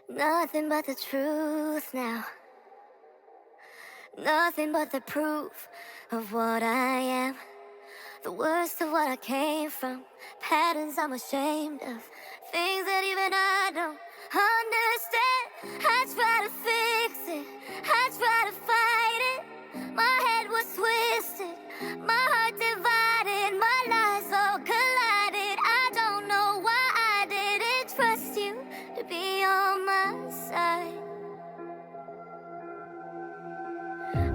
Nothing but the truth now. Nothing but the proof of what I am. The worst of what I came from. Patterns I'm ashamed of. Things that even I don't understand. I try to fix it, I try to fight it. My head was twisted, my heart divided, my lies all collided. I don't know why I didn't trust you to be on my side.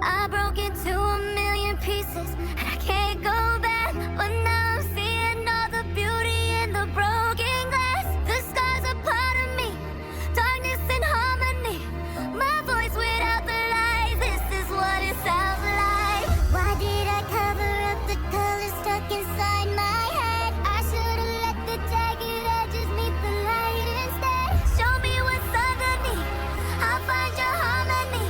I broke into a million pieces and I can't go back, but now I'm seeing all the beauty in the broken glass. The scars are part of me, darkness and harmony. My voice without the lies, this is what it sounds like. Why did I cover up the colors stuck inside my head? I should've let the jagged edges meet the light instead. Show me what's underneath, I'll find your harmony.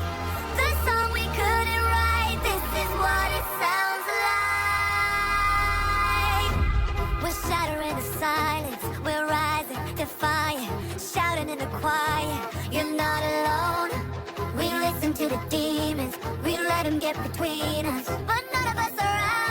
The song we couldn't write, this is what it sounds like. We're shattering the silence, we're rising, defiant, shouting in the quiet. You're not alone. We listen to the demons, we let them get between us, but none of us are out.